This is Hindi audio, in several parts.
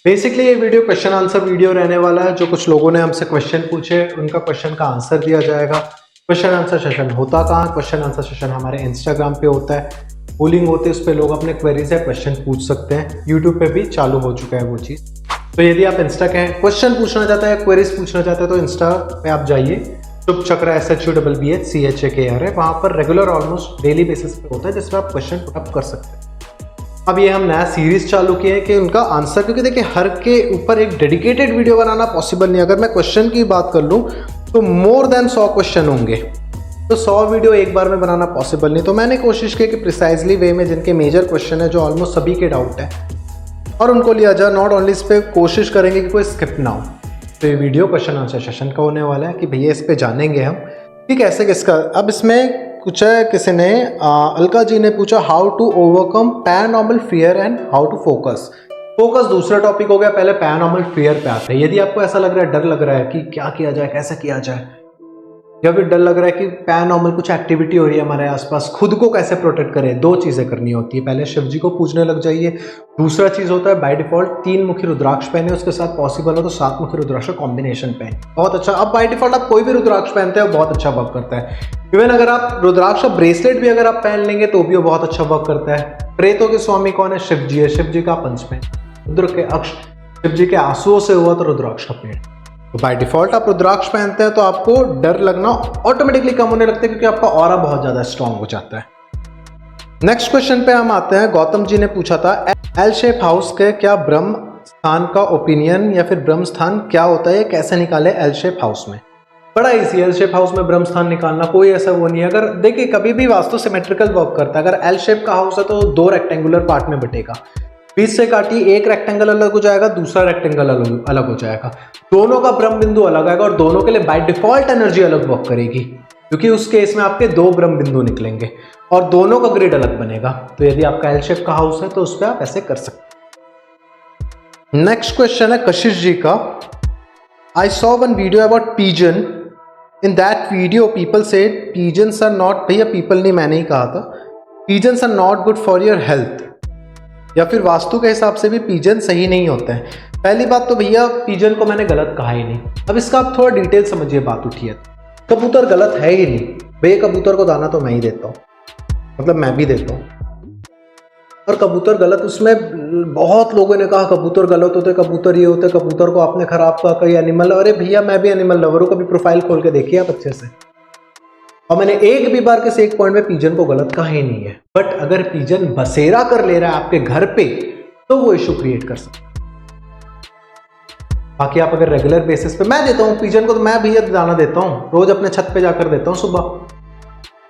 बेसिकली ये वीडियो क्वेश्चन आंसर वीडियो रहने वाला है। जो कुछ लोगों ने हमसे क्वेश्चन पूछे उनका क्वेश्चन का आंसर दिया जाएगा। क्वेश्चन आंसर सेशन होता कहाँ? क्वेश्चन आंसर सेशन हमारे इंस्टाग्राम पे होता है, पोलिंग होती है, उस पर लोग अपने क्वेरीज है क्वेश्चन पूछ सकते हैं। यूट्यूब पे भी चालू हो चुका है वो चीज़। तो यदि आप इंस्टा के क्वेश्चन पूछना चाहते हैं, क्वेरीज पूछना चाहते हैं, तो इंस्टा पे आप जाइए, शुभ चक्र SHUBBHCHAKR है, वहाँ पर रेगुलर ऑलमोस्ट डेली बेसिस पे होता है जिसमें आप क्वेश्चन पुटअप कर सकते हैं। अब ये हम नया सीरीज चालू किए हैं कि उनका आंसर, क्योंकि देखिए हर के ऊपर एक डेडिकेटेड वीडियो बनाना पॉसिबल नहीं। अगर मैं क्वेश्चन की बात कर लूँ तो मोर देन 100 क्वेश्चन होंगे, तो 100 वीडियो एक बार में बनाना पॉसिबल नहीं। तो मैंने कोशिश की कि प्रिसाइजली वे में जिनके मेजर क्वेश्चन है, जो ऑलमोस्ट सभी के डाउट है, और उनको लिया जाए। नॉट ओनली इस पर कोशिश करेंगे कि कोई स्किप ना हो। तो ये वीडियो क्वेश्चन आंसर सेशन का होने वाला है कि भैया इस पर जानेंगे हम कि कैसे किसका। अब इसमें पूछा है किसी ने, अलका जी ने पूछा, how to overcome paranormal fear and how to focus. Focus दूसरा टॉपिक हो गया, पहले पैरानॉर्मल फियर पे आते हैं। यदि आपको ऐसा लग रहा है, डर लग रहा है कि क्या किया जाए, कैसे किया जाए, या फिर डर लग रहा है कि पैरानॉर्मल कुछ एक्टिविटी हो रही है हमारे आसपास, खुद को कैसे प्रोटेक्ट करें, दो चीज़ें करनी होती है। पहले शिव जी को पूजने लग जाइए। दूसरा चीज़ होता है बाय डिफॉल्ट 3 मुखी रुद्राक्ष पहने, उसके साथ पॉसिबल हो तो 7 मुखी रुद्राक्ष का कॉम्बिनेशन पहने, बहुत अच्छा। अब बाय डिफॉल्ट आप कोई भी रुद्राक्ष पहनते हैं, बहुत अच्छा वर्क करता है। इवन अगर आप रुद्राक्ष का ब्रेसलेट भी अगर आप पहन लेंगे तो भी वो बहुत अच्छा वर्क करता है। प्रेतों के स्वामी कौन है? शिव जी है। शिव जी का पंच में रुद्र के अक्ष, शिव जी के आंसुओं से हुआ तो रुद्राक्ष का पेड़। तो बाय डिफॉल्ट आप रुद्राक्ष पहनते हैं तो आपको डर लगना ऑटोमेटिकली कम होने लगता है, क्योंकि आपका ऑरा बहुत ज्यादा स्ट्रांग हो जाता है। नेक्स्ट क्वेश्चन पे हम आते हैं। गौतम जी ने पूछा था, एल शेप हाउस के क्या ब्रह्म स्थान का ओपिनियन, या फिर ब्रह्म स्थान क्या होता है, कैसे निकाले एल शेप हाउस में। बड़ा इजी है एल शेप हाउस में ब्रह्म स्थान निकालना, कोई ऐसा वो नहीं है। अगर देखिए कभी भी वास्तु सिमेट्रिकल वर्क करता है। अगर एल शेप का हाउस है तो 2 रेक्टेंगुलर पार्ट में बटेगा, बीच से काटी एक रेक्टेंगल अलग हो जाएगा, दूसरा रेक्टेंगल अलग हो जाएगा, दोनों का ब्रह्म बिंदु अलग आएगा, और दोनों के लिए बाय डिफॉल्ट एनर्जी अलग वर्क करेगी, क्योंकि उस केस में आपके 2 ब्रह्म बिंदु निकलेंगे और दोनों का ग्रिड अलग बनेगा। तो यदि आपका एल शेप का हाउस है तो उस पर आप ऐसे कर सकते हैं। नेक्स्ट क्वेश्चन है कशिश जी का, I saw one video about pigeon, in that video people said pigeons are not, भैया पीपल नहीं, मैंने ही कहा था, pigeons are not good for your health, या फिर वास्तु के हिसाब से भी पीजन सही नहीं होते हैं। पहली बात तो भैया पीजन को मैंने गलत कहा ही नहीं। अब इसका आप थोड़ा डिटेल समझिए, बात उठी है। कबूतर गलत है ही नहीं भैया, कबूतर को दाना तो मैं ही देता हूँ, मतलब मैं भी देता हूँ। और कबूतर गलत, उसमें बहुत लोगों ने कहा कबूतर गलत होते, कबूतर ये होते, कबूतर को आपने खराब कहा, कई एनिमल। अरे भैया मैं भी एनिमल लवर हूँ, कभी प्रोफाइल खोल के देखिए आप अच्छे से। और मैंने एक भी बार किसी एक पॉइंट में पीजन को गलत कहा ही नहीं है। बट अगर पीजन बसेरा कर ले रहा है आपके घर पे तो वो इशू क्रिएट कर सकता है। बाकी आप अगर रेगुलर बेसिस पे, मैं देता हूँ पीजन को, तो मैं भैया दाना देता हूँ, रोज अपने छत पे जाकर देता हूँ सुबह।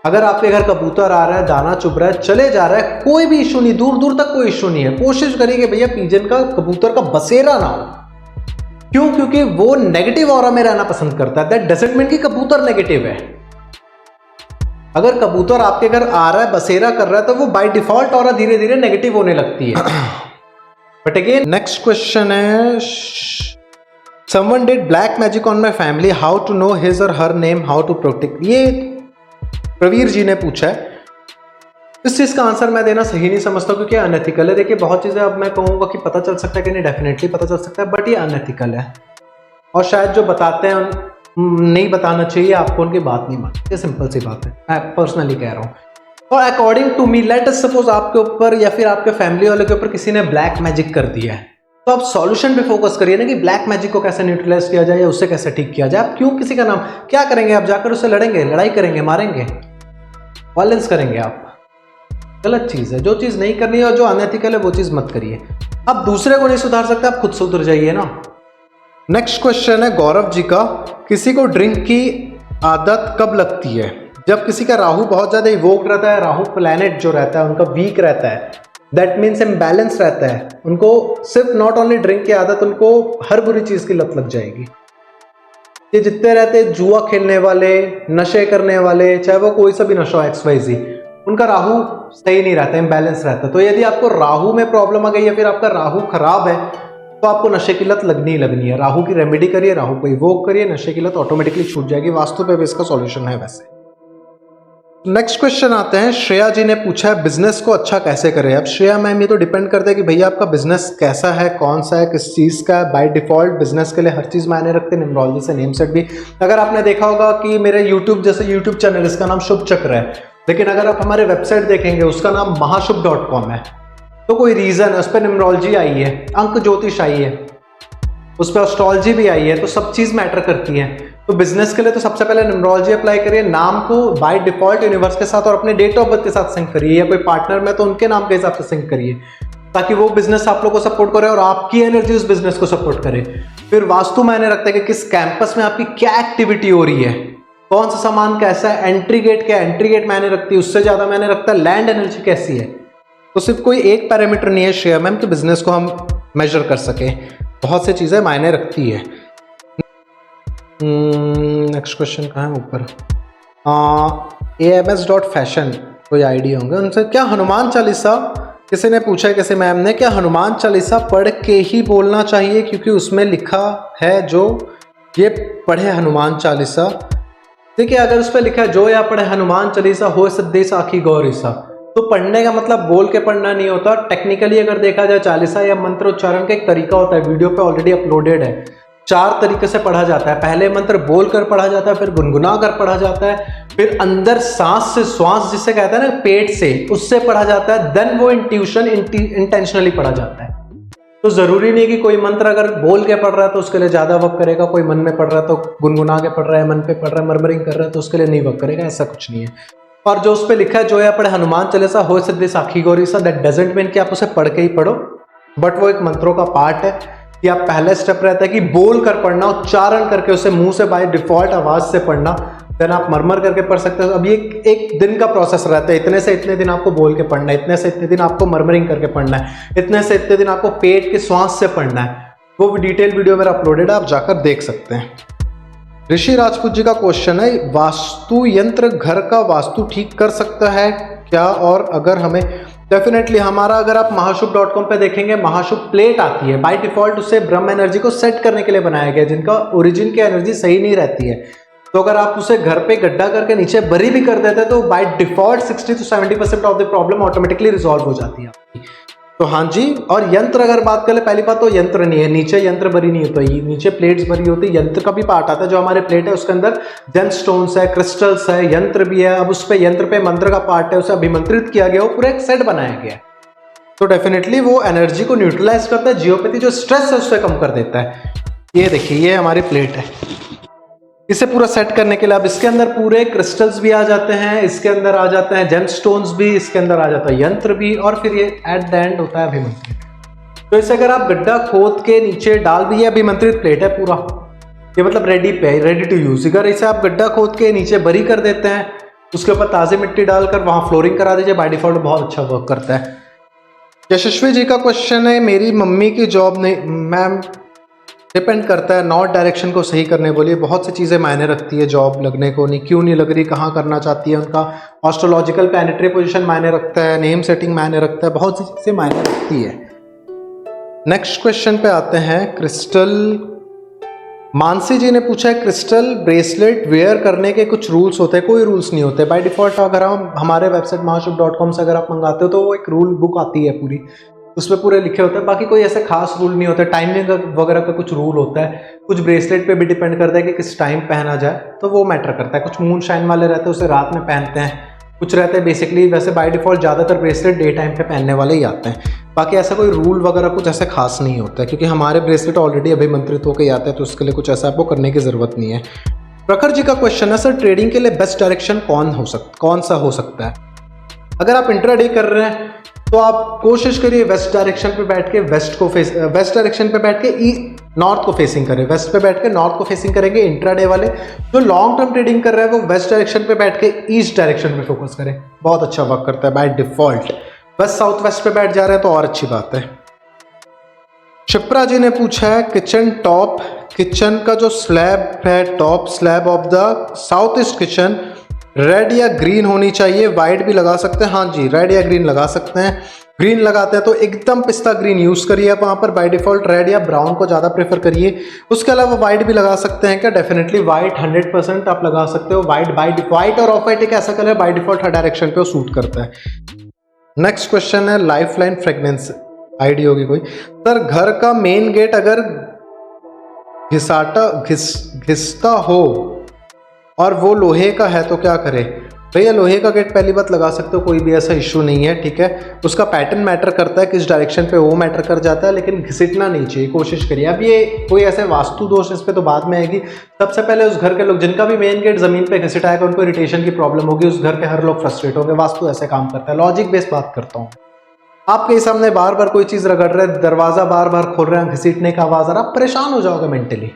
अगर आपके घर कबूतर आ रहा है, दाना चुभ रहा है, चले जा रहा है, कोई भी इशू नहीं, दूर दूर तक कोई इशू नहीं है। कोशिश करिए कि भैया पीजन का, कबूतर का बसेरा ना हो। क्यों? क्योंकि वो नेगेटिव ऑरा में रहना पसंद करता है। दैट डजंट मीन कि कबूतर नेगेटिव है। अगर कबूतर आपके घर आ रहा है, बसेरा कर रहा है, तो वो बाय डिफॉल्ट ऑरा धीरे धीरे नेगेटिव होने लगती है। बट अगेन नेक्स्ट क्वेश्चन है, someone did black magic on my family, how to know his और her name, how to protect. ये प्रवीर जी ने पूछा है। इस चीज का आंसर मैं देना सही नहीं समझता, क्योंकि अनएथिकल है। देखिए बहुत चीजें अब मैं कहूंगा कि पता चल सकता है कि नहीं, डेफिनेटली पता चल सकता है, बट ये अनएथिकल है। और शायद जो बताते हैं नहीं बताना चाहिए आपको, उनकी बात नहीं मानते, सिंपल सी बात है, मैं पर्सनली कह रहा हूँ। और according to me, let us suppose आपके ऊपर या फिर आपके फैमिली वाले के ऊपर किसी ने ब्लैक मैजिक कर दिया है, तो आप सॉल्यूशन पे फोकस करिए ना, कि ब्लैक मैजिक को कैसे न्यूट्रलाइज किया जाए या उससे कैसे ठीक किया जाए। आप क्यों किसी का नाम, क्या करेंगे आप? जाकर उससे लड़ेंगे, लड़ाई करेंगे, मारेंगे, वायलेंस करेंगे आप। गलत चीज है, जो चीज नहीं करनी है और जो अनएथिकल है वो चीज मत करिए। आप दूसरे को नहीं सुधार सकते, आप खुद सुधर जाइए ना। नेक्स्ट क्वेश्चन है गौरव जी का, किसी को ड्रिंक की आदत कब लगती है? जब किसी का राहु बहुत ज्यादा इवोक्ड रहता है, राहु प्लैनेट जो रहता है उनका वीक रहता है, दैट मीन्स इम्बैलेंस रहता है, उनको सिर्फ नॉट ओनली ड्रिंक की आदत, उनको हर बुरी चीज की लत लग जाएगी। ये जितने रहते हैं जुआ खेलने वाले, नशे करने वाले, चाहे वो कोई सा भी नशा हो, XYZ, उनका राहु सही नहीं रहता, इम्बैलेंस रहता है। तो यदि आपको राहु में प्रॉब्लम आ गई या फिर आपका राहु खराब है, तो आपको नशे की लत लगनी ही लगनी है। राहु की रेमेडी करिए, राहु को इवोक करिए, नशे की लत ऑटोमेटिकली छूट जाएगी। वास्तु पे भी इसका सॉल्यूशन है वैसे। नेक्स्ट क्वेश्चन आते हैं, श्रेया जी ने पूछा है बिजनेस को अच्छा कैसे करें। अब श्रेया मैम, ये तो डिपेंड करता है कि भैया आपका बिजनेस कैसा है, कौन सा है, किस चीज़ का है। बाय डिफॉल्ट बिजनेस के लिए हर चीज़ मायने रखते हैं, न्यूमरोलॉजी से नेम सेट भी। अगर आपने देखा होगा कि मेरे यूट्यूब जैसे यूट्यूब चैनल, इसका नाम शुभ चक्र है, लेकिन अगर आप हमारे वेबसाइट देखेंगे उसका नाम महाशुभ.com है, तो कोई रीज़न है, उस पर न्यूमरोलॉजी आई है, अंक ज्योतिष आई है, उस पर एस्ट्रोलॉजी भी आई है, तो सब चीज़ मैटर करती है। तो बिजनेस के लिए तो सबसे पहले न्यूमरोलॉजी अप्लाई करिए, नाम को बाय डिफॉल्ट यूनिवर्स के साथ और अपने डेट ऑफ बर्थ के साथ सिंक करिए, या कोई पार्टनर में तो उनके नाम के हिसाब से सिंक करिए, ताकि वो बिजनेस आप लोग को सपोर्ट करे और आपकी एनर्जी उस बिजनेस को सपोर्ट करे। फिर वास्तु मायने रखता है कि किस कैंपस में आपकी क्या एक्टिविटी हो रही है, कौन सा सामान कैसा है, एंट्री गेट क्या, एंट्री गेट मायने रखती है, उससे ज्यादा मायने रखता है लैंड एनर्जी कैसी है। तो सिर्फ कोई एक पैरामीटर नहीं है श्रेया मैम कि बिजनेस को हम मेजर कर सके, बहुत सी चीजें मायने रखती है। नेक्स्ट क्वेश्चन कहाँ है ऊपर, AMS.fashion कोई आइडिया होंगे उनसे। क्या हनुमान चालीसा, किसी ने पूछा है, किसी मैम ने, क्या हनुमान चालीसा पढ़ के ही बोलना चाहिए क्योंकि उसमें लिखा है जो ये पढ़े हनुमान चालीसा। देखिए, अगर उस पर लिखा है जो या पढ़े हनुमान चालीसा हो सिद्धि साखी गौरीसा, तो पढ़ने का मतलब बोल के पढ़ना नहीं होता। टेक्निकली अगर देखा जाए, चालीसा या मंत्र उच्चारण का एक तरीका होता है, वीडियो पे ऑलरेडी अपलोडेड है। 4 तरीके से पढ़ा जाता है। पहले मंत्र बोल कर पढ़ा जाता है, फिर गुनगुना कर पढ़ा जाता है, फिर अंदर सांस से, श्वास जिसे कहते हैं ना, पेट से, उससे पढ़ा जाता है, देन वो इंट्यूशन इंटेंशनली पढ़ा जाता है। तो जरूरी नहीं कि कोई मंत्र अगर बोल के पढ़ रहा है तो उसके लिए ज्यादा वर्क करेगा, कोई मन में पढ़ रहा है तो गुनगुना के पढ़ रहा है, मन पे पढ़ रहा है, मरमरिंग कर रहा है तो उसके लिए नहीं वर्क करेगा, ऐसा कुछ नहीं है। और जो उस पर लिखा है जो या पढ़े हनुमान चालीसा हो सिद्धि साखी गौरीसा, दैट डजंट मीन कि आप उसे पढ़ के ही पढ़ो, बट वो एक मंत्रों का पार्ट है कि आप पहले स्टेप रहता है कि बोल कर पढ़ना, उच्चारण करके उसे मुंह से बाय डिफॉल्ट आवाज से पढ़ना, देन आप मरमर करके पढ़ सकते हो। अब ये एक दिन का प्रोसेस रहता है, इतने से इतने दिन आपको बोल के पढ़ना है, इतने से इतने दिन आपको मरमरिंग करके पढ़ना है, इतने से इतने दिन आपको पेट के श्वास से पढ़ना है। वो डिटेल वीडियो मेरा अपलोडेड है, आप जाकर देख सकते हैं। ऋषि राजपूत जी का क्वेश्चन है, वास्तु यंत्र घर का वास्तु ठीक कर सकता है क्या, और अगर हमें डेफिनेटली हमारा, अगर आप महाशुभ.com पे देखेंगे, महाशुभ प्लेट आती है बाय डिफॉल्ट, उसे ब्रह्म एनर्जी को सेट करने के लिए बनाया गया, जिनका ओरिजिन की एनर्जी सही नहीं रहती है। तो अगर आप उसे घर पे गड्ढा करके नीचे बरी भी कर देते हैं तो by default 60 to 70% of the problem automatically resolve हो जाती है आपकी। तो हाँ जी, और यंत्र अगर बात करें, पहली बात तो यंत्र नहीं है, नीचे यंत्र भरी नहीं होता, नीचे प्लेट्स भरी होती है। यंत्र का भी पार्ट आता है, जो हमारे प्लेट है उसके अंदर जेम स्टोन्स है, क्रिस्टल्स है, यंत्र भी है। अब उस पे यंत्र पे मंत्र का पार्ट है, उसे अभिमंत्रित किया गया, वो पूरा एक सेट बनाया गया है। तो डेफिनेटली वो एनर्जी को न्यूट्रलाइज करता है, जियोपैथी जो स्ट्रेस है उससे कम कर देता है। ये देखिए, ये हमारी प्लेट है, इसे पूरा सेट करने के लिए अब इसके अंदर पूरे क्रिस्टल्स भी आ जाते हैं, इसके अंदर आ जाते हैं जेम स्टोन्स भी, इसके अंदर आ जाता है यंत्र भी, और फिर ये एट द एंड होता है अभिमंत्रित। तो इसे अगर आप गड्ढा खोद के नीचे डाल भी, ये अभिमंत्रित प्लेट है पूरा, ये मतलब रेडी पे, रेडी टू यूज। अगर इसे आप गड्ढा खोद के नीचे बरी कर देते हैं, उसके ऊपर ताज़ी मिट्टी डालकर वहां फ्लोरिंग करा दीजिए, बाय डिफॉल्ट बहुत अच्छा वर्क करता है। यशस्वी जी का क्वेश्चन है, मेरी मम्मी की जॉब नहीं मैम, डिपेंड करता है, नॉर्थ डायरेक्शन को सही करने बोलिए, बहुत सी चीज़ें मायने रखती है जॉब लगने को, नहीं क्यों नहीं लग रही, कहाँ करना चाहती है, उनका एस्ट्रोलॉजिकल प्लैनेटरी पोजीशन मायने रखता है, नेम सेटिंग मायने रखता है, बहुत सी चीज़ें मायने रखती है। नेक्स्ट क्वेश्चन पे आते हैं। क्रिस्टल, मानसी जी ने पूछा है, क्रिस्टल ब्रेसलेट वेयर करने के कुछ रूल्स होते हैं? कोई रूल्स नहीं होते बाय डिफॉल्ट। अगर हम हमारे वेबसाइट महाशुभ.com से अगर आप मंगाते हो तो वो एक रूल बुक आती है पूरी, उसमें पूरे लिखे होते हैं, बाकी कोई ऐसे खास रूल नहीं होता। टाइमिंग वगैरह का कुछ रूल होता है, कुछ ब्रेसलेट पे भी डिपेंड करता है कि किस टाइम पहना जाए, तो वो मैटर करता है। कुछ मून शाइन वाले रहते हैं, उसे रात में पहनते हैं, कुछ रहते हैं बेसिकली, वैसे बाय डिफॉल्ट ज़्यादातर ब्रेसलेट डे टाइम पे पहनने वाले ही आते हैं। बाकी ऐसा कोई रूल वगैरह कुछ ऐसा खास नहीं होता है, क्योंकि हमारे ब्रेसलेट ऑलरेडी अभिमंत्रित होकर आते हैं, तो उसके लिए कुछ ऐसा आपको करने की ज़रूरत नहीं है। प्रखर जी का क्वेश्चन है, सर ट्रेडिंग के लिए बेस्ट डायरेक्शन कौन सा हो सकता है? अगर आप इंट्राडे कर रहे हैं तो आप कोशिश करिए वेस्ट डायरेक्शन पे बैठ के वेस्ट डायरेक्शन पे बैठ के नॉर्थ को फेसिंग करें, वेस्ट पे बैठ के नॉर्थ को फेसिंग करेंगे इंट्राडे वाले। जो लॉन्ग टर्म ट्रेडिंग कर रहे हैं वो वेस्ट डायरेक्शन पे बैठ के ईस्ट डायरेक्शन पे फोकस करें, बहुत अच्छा वर्क करता है बाय डिफॉल्ट। बस साउथ वेस्ट पे बैठ जा रहे हैं तो और अच्छी बात है। शिप्रा जी ने पूछा है, किचन का जो स्लैब है, top slab of the south east kitchen, red या ग्रीन होनी चाहिए, वाइट भी लगा सकते हैं, हाँ जी रेड या ग्रीन लगा सकते हैं। ग्रीन लगाते हैं तो एकदम पिस्ता ग्रीन यूज करिए आप वहां पर, बाय डिफॉल्ट रेड या ब्राउन को ज्यादा प्रेफर करिए। उसके अलावा वाइट भी लगा सकते हैं क्या, डेफिनेटली वाइट 100% आप लगा सकते हो। वाइट और ऑफ वाइट एक ऐसा colour by default her direction पे सूट करता है। नेक्स्ट क्वेश्चन है लाइफ लाइन फ्रेग्रेंस, आईडी होगी कोई। सर घर का मेन गेट अगर घिसता हो और वो लोहे का है तो क्या करें। भैया लोहे का गेट पहली बात लगा सकते हो, कोई भी ऐसा इश्यू नहीं है, ठीक है। उसका पैटर्न मैटर करता है, किस डायरेक्शन पे वो मैटर कर जाता है, लेकिन घिसटना नहीं चाहिए, कोशिश करिए। अब ये कोई ऐसे वास्तु दोष इस पे तो बाद में आएगी। सबसे पहले उस घर के लोग जिनका भी मेन गेट जमीन पे घिसट आएगा उनको इरिटेशन की प्रॉब्लम होगी, उस घर के हर लोग फ्रस्ट्रेट होंगे। वास्तु ऐसे काम करता है, लॉजिक बेस्ड बात करता हूँ। आपके सामने बार बार कोई चीज रगड़ रहे, दरवाजा बार बार खोल रहे हैं, घसीटने का आवाज आ रहा, आप परेशान हो जाओगे मेंटली।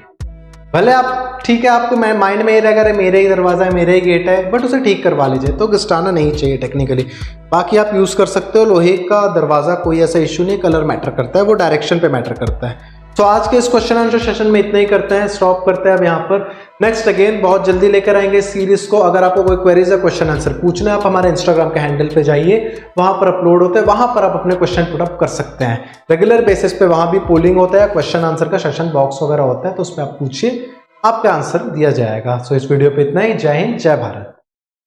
भले आप ठीक है, आपको माइंड में ये रहेगा अरे मेरे ही दरवाजा है, मेरे ही गेट है, बट उसे ठीक करवा लीजिए। तो घिसटाना नहीं चाहिए टेक्निकली। बाकी आप यूज कर सकते हो लोहे का दरवाजा, कोई ऐसा इश्यू नहीं, कलर मैटर करता है, वो डायरेक्शन पे मैटर करता है। तो आज के इस क्वेश्चन आंसर सेशन में इतना ही करते हैं, स्टॉप करते हैं अब यहाँ पर। नेक्स्ट अगेन बहुत जल्दी लेकर आएंगे इस सीरीज को। अगर आपको कोई क्वेरीज या क्वेश्चन आंसर पूछना है, आप हमारे इंस्टाग्राम के हैंडल पे जाइए, वहां पर अपलोड होते हैं, वहां पर आप अपने क्वेश्चन पुट अप कर सकते हैं। रेगुलर बेसिस पे वहां भी पोलिंग होता है, क्वेश्चन आंसर का सेशन बॉक्स वगैरह होता है, तो उसमें आप पूछिए, आपका आंसर दिया जाएगा। सो इस वीडियो पे इतना ही। जय हिंद, जय भारत।